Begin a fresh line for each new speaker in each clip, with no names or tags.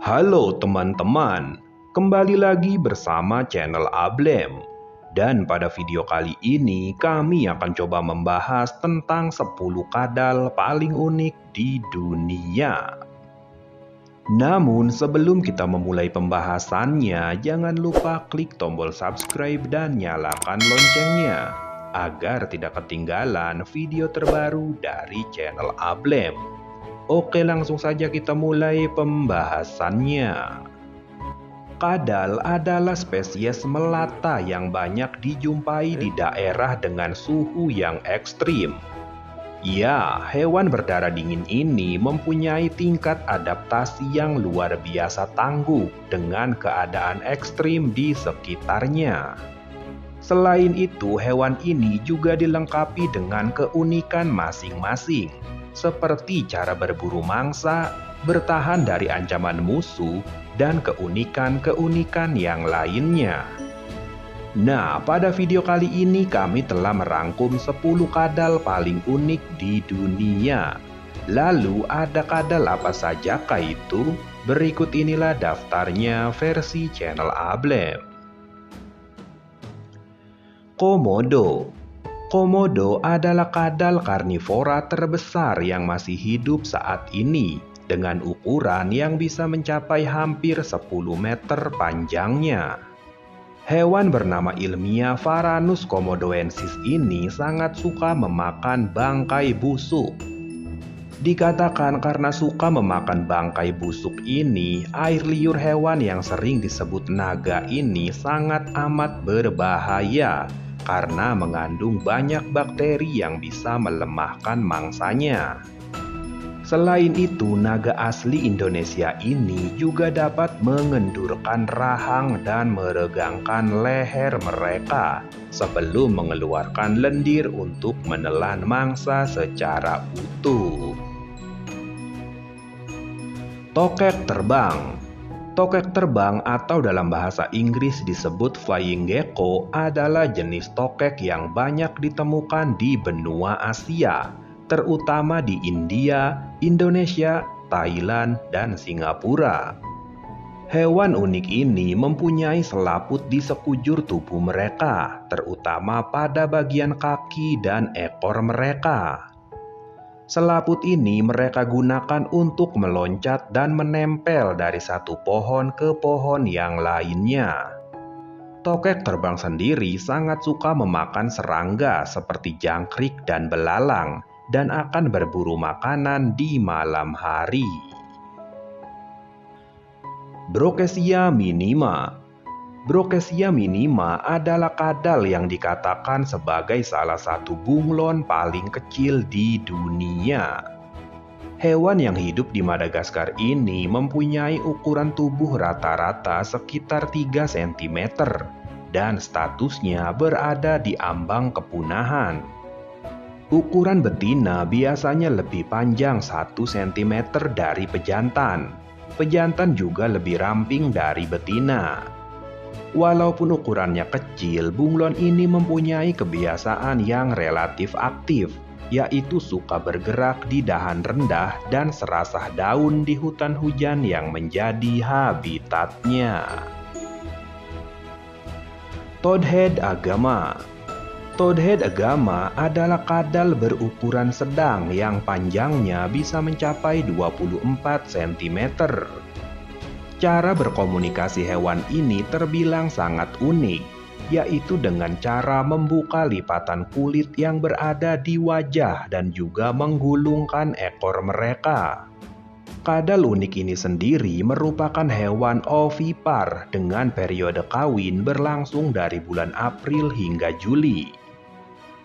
Halo teman-teman, kembali lagi bersama channel Ablem. Dan pada video kali ini kami akan coba membahas tentang 10 kadal paling unik di dunia. Namun sebelum kita memulai pembahasannya, jangan lupa klik tombol subscribe dan nyalakan loncengnya agar tidak ketinggalan video terbaru dari channel Ablem. Oke, langsung saja kita mulai pembahasannya. Kadal adalah spesies melata yang banyak dijumpai di daerah dengan suhu yang ekstrim. Ya, hewan berdarah dingin ini mempunyai tingkat adaptasi yang luar biasa tangguh dengan keadaan ekstrim di sekitarnya. Selain itu, hewan ini juga dilengkapi dengan keunikan masing-masing, seperti cara berburu mangsa, bertahan dari ancaman musuh, dan keunikan-keunikan yang lainnya. Nah, pada video kali ini kami telah merangkum 10 kadal paling unik di dunia. Lalu ada kadal apa saja itu? Berikut inilah daftarnya versi channel Ablem. Komodo. Komodo adalah kadal karnivora terbesar yang masih hidup saat ini, dengan ukuran yang bisa mencapai hampir 10 meter panjangnya. Hewan bernama ilmiah Varanus komodoensis ini sangat suka memakan bangkai busuk. Dikatakan karena suka memakan bangkai busuk ini, air liur hewan yang sering disebut naga ini sangat amat berbahaya karena mengandung banyak bakteri yang bisa melemahkan mangsanya. Selain itu, naga asli Indonesia ini juga dapat mengendurkan rahang dan meregangkan leher mereka sebelum mengeluarkan lendir untuk menelan mangsa secara utuh. Tokek terbang. Tokek terbang atau dalam bahasa Inggris disebut flying gecko adalah jenis tokek yang banyak ditemukan di benua Asia, terutama di India, Indonesia, Thailand, dan Singapura. Hewan unik ini mempunyai selaput di sekujur tubuh mereka, terutama pada bagian kaki dan ekor mereka. Selaput ini mereka gunakan untuk meloncat dan menempel dari satu pohon ke pohon yang lainnya. Tokek terbang sendiri sangat suka memakan serangga seperti jangkrik dan belalang dan akan berburu makanan di malam hari. Brookesia minima. Brookesia minima adalah kadal yang dikatakan sebagai salah satu bunglon paling kecil di dunia. Hewan yang hidup di Madagaskar ini mempunyai ukuran tubuh rata-rata sekitar 3 cm dan statusnya berada di ambang kepunahan. Ukuran betina biasanya lebih panjang 1 cm dari pejantan. Pejantan juga lebih ramping dari betina. Walaupun ukurannya kecil, bunglon ini mempunyai kebiasaan yang relatif aktif, yaitu suka bergerak di dahan rendah dan serasah daun di hutan hujan yang menjadi habitatnya. Toadhead agama. Toadhead agama adalah kadal berukuran sedang yang panjangnya bisa mencapai 24 cm. Cara berkomunikasi hewan ini terbilang sangat unik, yaitu dengan cara membuka lipatan kulit yang berada di wajah dan juga menggulungkan ekor mereka. Kadal unik ini sendiri merupakan hewan ovipar dengan periode kawin berlangsung dari bulan April hingga Juli.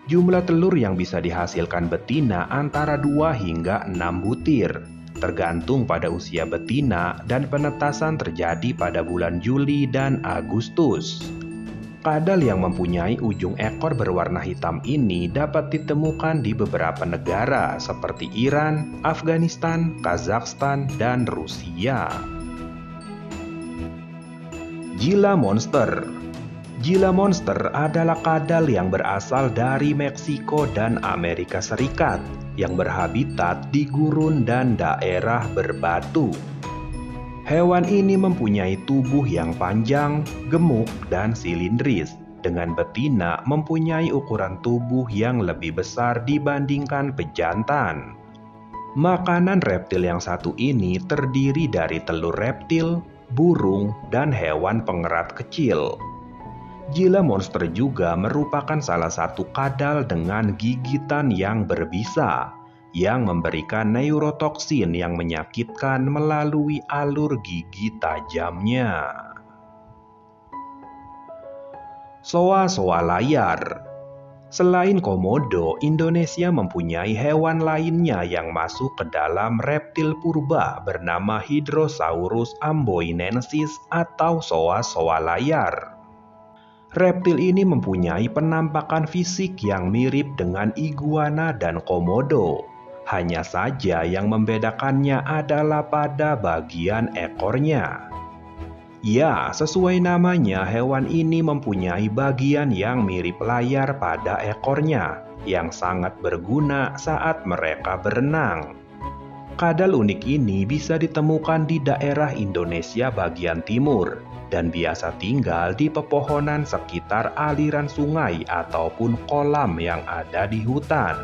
Jumlah telur yang bisa dihasilkan betina antara 2 hingga 6 butir, tergantung pada usia betina dan penetasan terjadi pada bulan Juli dan Agustus. Kadal yang mempunyai ujung ekor berwarna hitam ini dapat ditemukan di beberapa negara seperti Iran, Afghanistan, Kazakhstan, dan Rusia. Gila monster. Gila monster adalah kadal yang berasal dari Meksiko dan Amerika Serikat yang berhabitat di gurun dan daerah berbatu. Hewan ini mempunyai tubuh yang panjang, gemuk, dan silindris, dengan betina mempunyai ukuran tubuh yang lebih besar dibandingkan pejantan. Makanan reptil yang satu ini terdiri dari telur reptil, burung, dan hewan pengerat kecil. Gila monster juga merupakan salah satu kadal dengan gigitan yang berbisa, yang memberikan neurotoksin yang menyakitkan melalui alur gigi tajamnya. Soa-soa layar. Selain komodo, Indonesia mempunyai hewan lainnya yang masuk ke dalam reptil purba bernama Hydrosaurus amboinensis atau soa-soa layar. Reptil ini mempunyai penampakan fisik yang mirip dengan iguana dan komodo. Hanya saja yang membedakannya adalah pada bagian ekornya. Ya, sesuai namanya, hewan ini mempunyai bagian yang mirip layar pada ekornya, yang sangat berguna saat mereka berenang. Kadal unik ini bisa ditemukan di daerah Indonesia bagian timur, dan biasa tinggal di pepohonan sekitar aliran sungai ataupun kolam yang ada di hutan.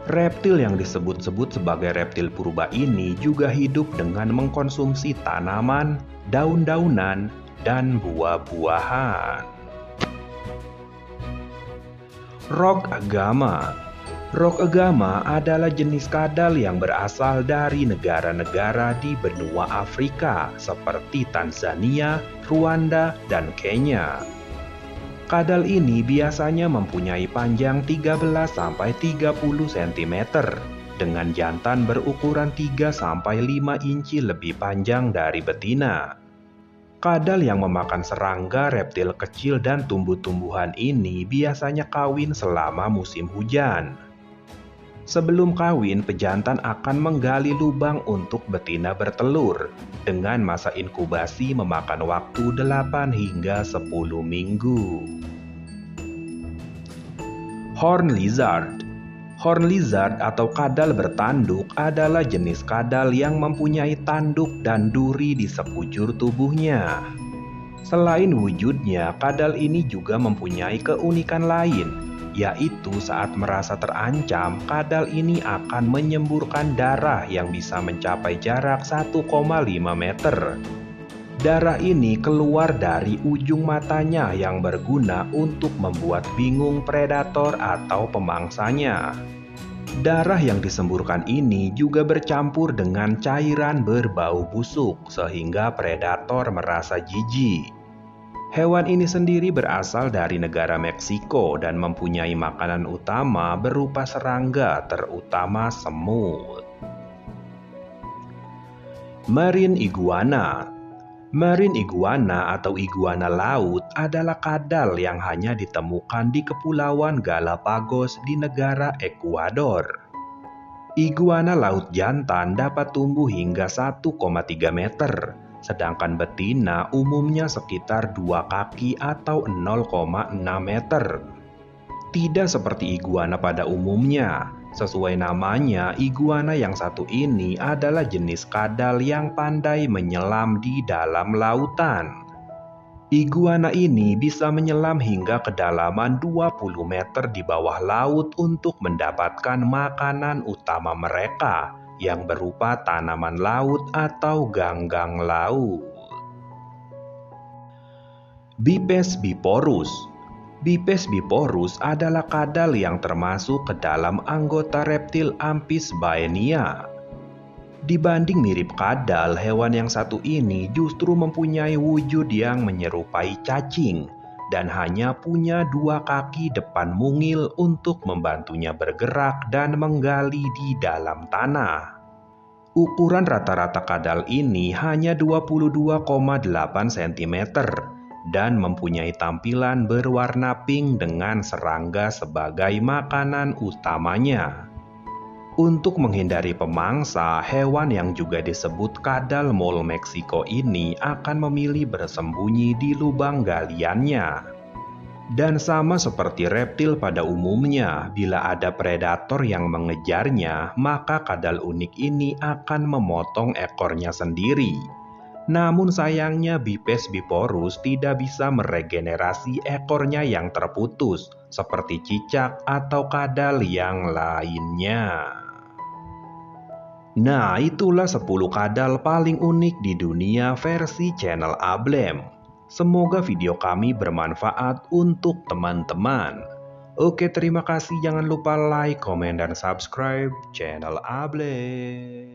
Reptil yang disebut-sebut sebagai reptil purba ini juga hidup dengan mengkonsumsi tanaman, daun-daunan, dan buah-buahan. Rock agama. Rock agama adalah jenis kadal yang berasal dari negara-negara di benua Afrika seperti Tanzania, Rwanda, dan Kenya. Kadal ini biasanya mempunyai panjang 13-30 cm dengan jantan berukuran 3-5 inci lebih panjang dari betina. Kadal yang memakan serangga, reptil kecil, dan tumbuh-tumbuhan ini biasanya kawin selama musim hujan. Sebelum kawin, pejantan akan menggali lubang untuk betina bertelur, dengan masa inkubasi memakan waktu 8 hingga 10 minggu. Horn lizard. Horn lizard atau kadal bertanduk adalah jenis kadal yang mempunyai tanduk dan duri di sekujur tubuhnya. Selain wujudnya, kadal ini juga mempunyai keunikan lain, yaitu saat merasa terancam, kadal ini akan menyemburkan darah yang bisa mencapai jarak 1,5 meter. Darah ini keluar dari ujung matanya yang berguna untuk membuat bingung predator atau pemangsanya. Darah yang disemburkan ini juga bercampur dengan cairan berbau busuk sehingga predator merasa jijik. Hewan ini sendiri berasal dari negara Meksiko dan mempunyai makanan utama berupa serangga, terutama semut. Marine iguana. Marine iguana atau iguana laut adalah kadal yang hanya ditemukan di Kepulauan Galapagos di negara Ekuador. Iguana laut jantan dapat tumbuh hingga 1,3 meter, sedangkan betina umumnya sekitar 2 kaki atau 0,6 meter. Tidak seperti iguana pada umumnya. Sesuai namanya, iguana yang satu ini adalah jenis kadal yang pandai menyelam di dalam lautan. Iguana ini bisa menyelam hingga kedalaman 20 meter di bawah laut untuk mendapatkan makanan utama mereka, yang berupa tanaman laut atau ganggang laut. Bipes biporus. Bipes biporus adalah kadal yang termasuk ke dalam anggota reptil Amphisbaenia. Dibanding mirip kadal, hewan yang satu ini justru mempunyai wujud yang menyerupai cacing dan hanya punya 2 kaki depan mungil untuk membantunya bergerak dan menggali di dalam tanah. Ukuran rata-rata kadal ini hanya 22,8 cm dan mempunyai tampilan berwarna pink dengan serangga sebagai makanan utamanya. Untuk menghindari pemangsa, hewan yang juga disebut kadal mole Meksiko ini akan memilih bersembunyi di lubang galiannya. Dan sama seperti reptil pada umumnya, bila ada predator yang mengejarnya, maka kadal unik ini akan memotong ekornya sendiri. Namun sayangnya Bipes biporus tidak bisa meregenerasi ekornya yang terputus, seperti cicak atau kadal yang lainnya. Nah, itulah 10 kadal paling unik di dunia versi channel Ablem. Semoga video kami bermanfaat untuk teman-teman. Oke, terima kasih. Jangan lupa like, komen, dan subscribe channel Ablem.